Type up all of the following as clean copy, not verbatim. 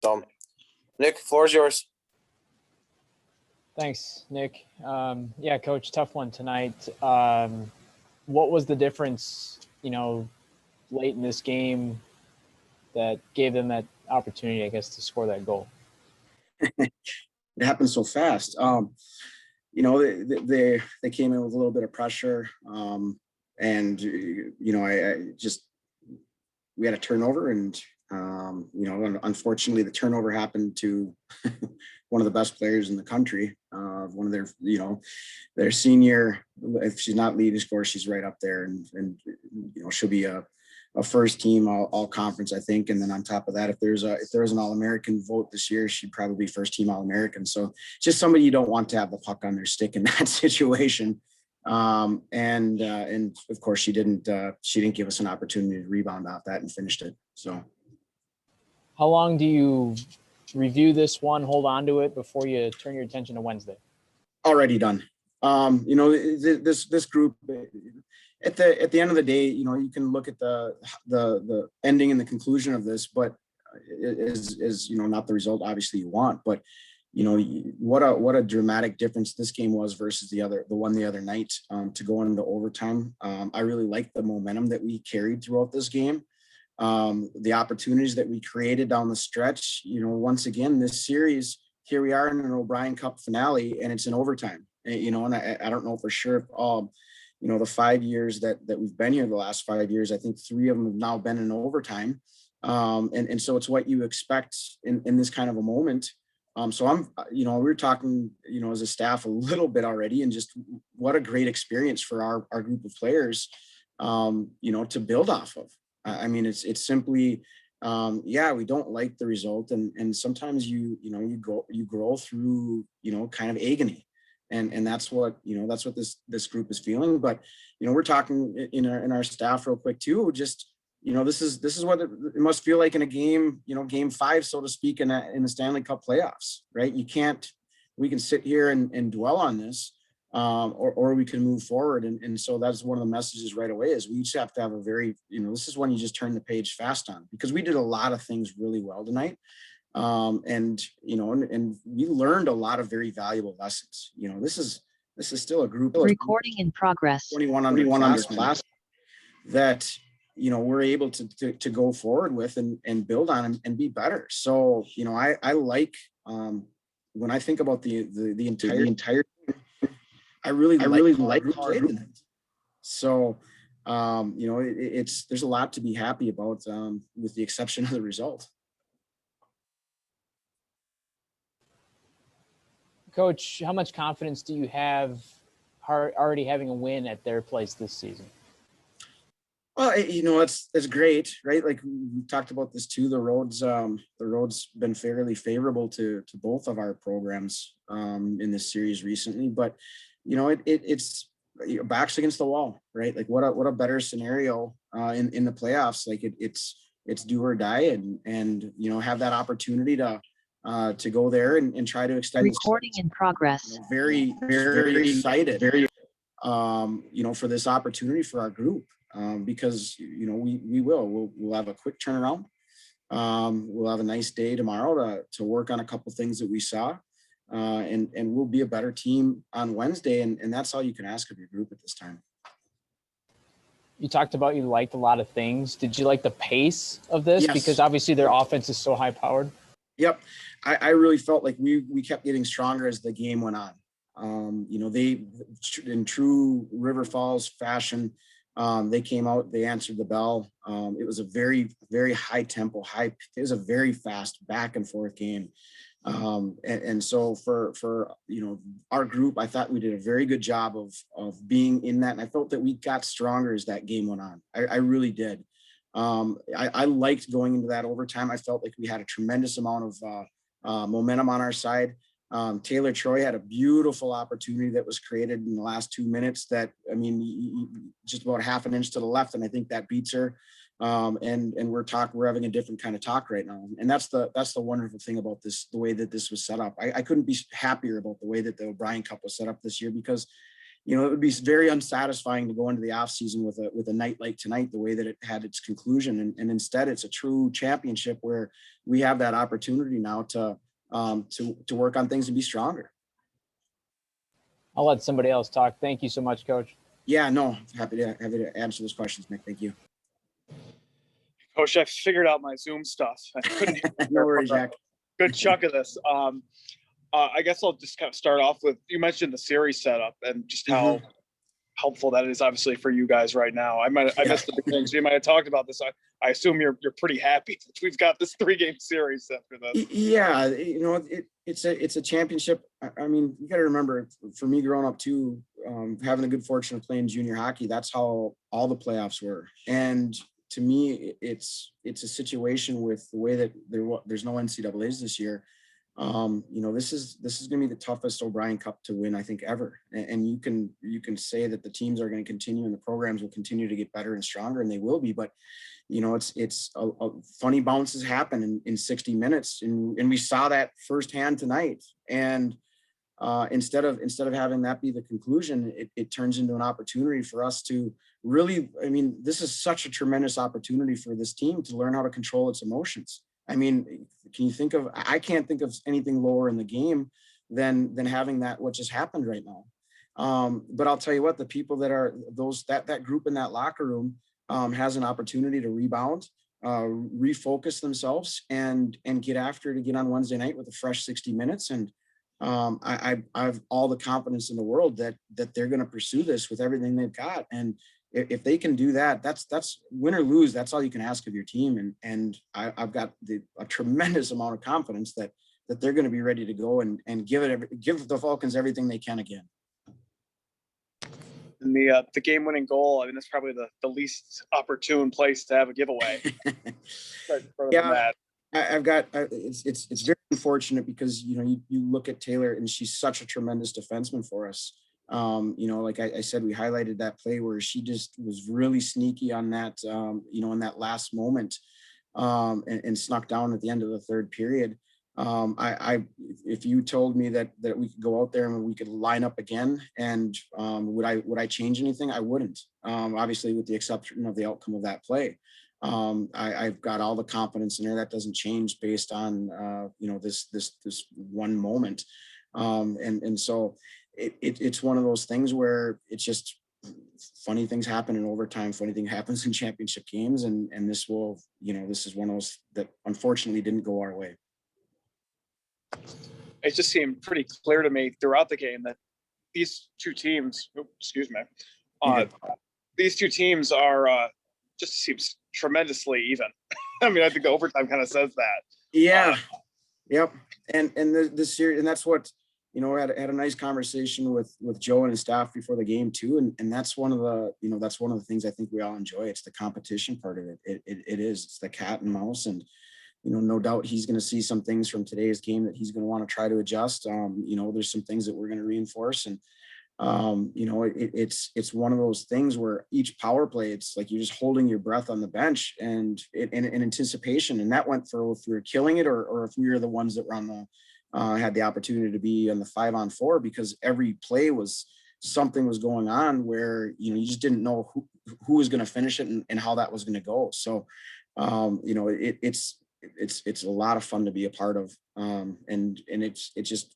So, Nick, floor is yours. Thanks, Nick. Yeah, Coach, tough one tonight. What was the difference, late in this game that gave them that opportunity, I guess, to score that goal? It happened so fast. They came in with a little bit of pressure, and we had a turnover, and unfortunately, the turnover happened to one of the best players in the country. One of their senior. If she's not leading scorer, she's right up there, and she'll be a first team all conference, I think. And then on top of that, if there was an All-American vote this year, she'd probably be first team All-American. So just somebody you don't want to have the puck on their stick in that situation. And of course she didn't give us an opportunity to rebound off that and finished it. So how long do you review this one, hold on to it before you turn your attention to Wednesday? Already done. This group, at the end of the day, you can look at the ending and the conclusion of this, but is not the result obviously you want, but what a dramatic difference this game was versus the one the other night, to go into overtime. I really liked the momentum that we carried throughout this game. The opportunities that we created down the stretch, once again, this series, here we are in an O'Brien Cup finale, and it's in overtime, and I don't know for sure if, the 5 years that we've been here, the last 5 years, I think 3 of them have now been in overtime. And so it's what you expect in this kind of a moment. So we were talking, as a staff a little bit already, and just what a great experience for our group of players, to build off of. I mean, it's simply, we don't like the result. And sometimes you grow through, kind of agony. And that's what this group is feeling. But, we're talking in our staff real quick too, just, this is what it must feel like in a game, game 5, so to speak, in the Stanley Cup playoffs, right? We can sit here and dwell on this, or we can move forward. And so that's one of the messages right away, is we just have to have a very, this is when you just turn the page fast on, because we did a lot of things really well tonight. And we learned a lot of very valuable lessons. This is still a group. Recording in progress. 21 under class that, we're able to go forward with and build on and be better. So, I like, when I think about the entire, I really like our group. So, there's a lot to be happy about, with the exception of the result. Coach, how much confidence do you have already having a win at their place this season? Well, it's great, right? Like we talked about this too. The road's been fairly favorable to both of our programs in this series recently. But it's backs against the wall, right? Like what a better scenario in the playoffs. Like it's do or die, and have that opportunity to go there and try to extend. Recording in progress. Very, very excited. For this opportunity for our group, because we'll have a quick turnaround. We'll have a nice day tomorrow to work on a couple things that we saw, and we'll be a better team on Wednesday, and that's all you can ask of your group at this time. You talked about you liked a lot of things. Did you like the pace of this? Yes. Because obviously their offense is so high powered. Yep. I really felt like we kept getting stronger as the game went on. They, in true River Falls fashion, they came out, they answered the bell. It was a very, very high tempo, it was a very fast back and forth game. And so for our group, I thought we did a very good job of being in that. And I felt that we got stronger as that game went on. I really did. I liked going into that overtime. I felt like we had a tremendous amount of momentum on our side. Taylor Troy had a beautiful opportunity that was created in the last 2 minutes that, just about half an inch to the left. And I think that beats her. And we're having a different kind of talk right now. And that's the wonderful thing about this, the way that this was set up. I couldn't be happier about the way that the O'Brien Cup was set up this year, because it would be very unsatisfying to go into the off season with a night like tonight, the way that it had its conclusion. And instead it's a true championship where we have that opportunity now to work on things and be stronger. I'll let somebody else talk. Thank you so much, Coach. Yeah, no, happy to answer those questions, Nick. Thank you. Coach, I figured out my Zoom stuff. I couldn't No worries, Jack. good chunk of this. I guess I'll just kind of start off with, you mentioned the series setup and just how helpful that is obviously for you guys right now. I missed the beginning, so you might have talked about this. I assume you're pretty happy that we've got this 3-game series after this. Yeah, it's a championship. I mean, you got to remember, for me growing up too, having the good fortune of playing junior hockey, that's how all the playoffs were. And to me, it's a situation with the way that there's no NCAAs this year. This is going to be the toughest O'Brien Cup to win, I think, ever. And you can say that the teams are going to continue and the programs will continue to get better and stronger, and they will be. But it's funny bounces happen in 60 minutes, and we saw that firsthand tonight. And instead of having that be the conclusion, it turns into an opportunity for us to really, this is such a tremendous opportunity for this team to learn how to control its emotions. I can't think of anything lower in the game than having what just happened right now. But I'll tell you what, the people that are that group in that locker room has an opportunity to rebound, refocus themselves and get after it again on Wednesday night with a fresh 60 minutes. And I have all the confidence in the world that they're going to pursue this with everything they've got. And if they can do that, that's win or lose. That's all you can ask of your team. And I've got a tremendous amount of confidence that they're going to be ready to go and give the Falcons everything they can again. And the game-winning goal, that's probably the least opportune place to have a giveaway. Yeah, I've got it's very unfortunate because you look at Taylor and she's such a tremendous defenseman for us. Like I said, we highlighted that play where she just was really sneaky on that, in that last moment, and snuck down at the end of the third period. If you told me that we could go out there and we could line up again, and would I change anything? I wouldn't. Obviously, with the exception of the outcome of that play. I've got all the confidence in there. That doesn't change based on this one moment, and so it's one of those things where it's just funny things happen in overtime. Funny thing happens in championship games, and this is one of those that unfortunately didn't go our way. It just seemed pretty clear to me throughout the game that these two teams, these two teams are just seems tremendously even. I think the overtime kind of says that. Yeah. Yep. And the series, and that's what, I had a nice conversation with Joe and his staff before the game too. And that's one of the things I think we all enjoy. It's the competition part of it. It is, it's the cat and mouse. And, no doubt he's going to see some things from today's game that he's going to want to try to adjust. There's some things that we're going to reinforce. And, it's one of those things where each power play, it's like you're just holding your breath on the bench and in anticipation. And that went for if we were killing it or if we were the ones that were on the, had the opportunity to be on the 5-on-4, because every play something was going on where, you just didn't know who was going to finish it and how that was going to go. So, it's a lot of fun to be a part of. And it's just,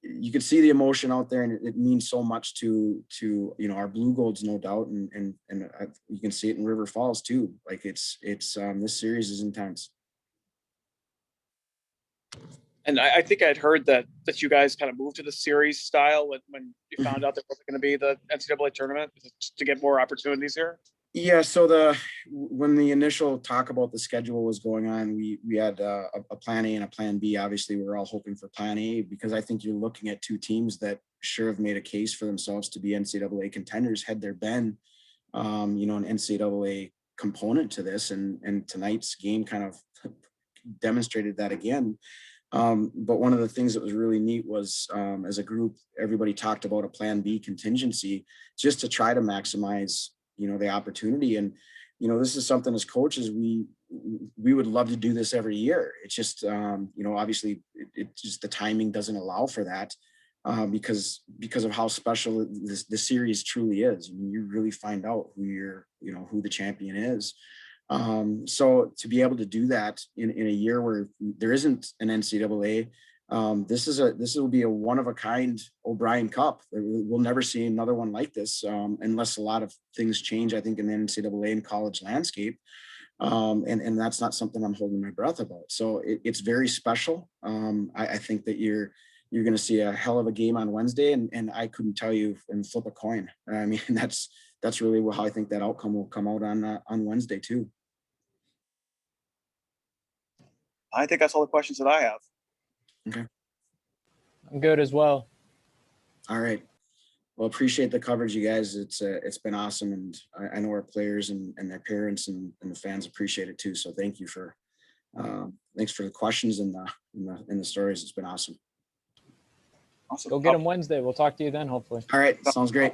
you can see the emotion out there, and it means so much to our Blue Golds, no doubt. And you can see it in River Falls too. Like it's this series is intense. And I think I'd heard that you guys kind of moved to the series style when you found out there wasn't going to be the NCAA tournament to get more opportunities here. Yeah. So when the initial talk about the schedule was going on, we had a plan A and a plan B. Obviously, we were all hoping for plan A because I think you're looking at two teams that sure have made a case for themselves to be NCAA contenders had there been, an NCAA component to this. And tonight's game kind of demonstrated that again. But one of the things that was really neat was, as a group, everybody talked about a plan B contingency just to try to maximize the opportunity. And, this is something as coaches, we would love to do this every year. It's just, obviously it just, the timing doesn't allow for that. because of how special this series truly is. I mean, you really find out who the champion is. So to be able to do that in a year where there isn't an NCAA, this will be a one of a kind O'Brien Cup. We'll never see another one like this unless a lot of things change, I think, in the NCAA and college landscape. And that's not something I'm holding my breath about. So it's very special. I think that you're going to see a hell of a game on Wednesday, and I couldn't tell you and flip a coin. I mean, that's really how I think that outcome will come out on Wednesday too. I think that's all the questions that I have. Okay. I'm good as well. All right. Well, appreciate the coverage, you guys. It's been awesome, and I know our players and their parents and the fans appreciate it too. So thank you thanks for the questions and the stories. It's been awesome. Awesome. Go get them Wednesday. We'll talk to you then, hopefully. All right, sounds great.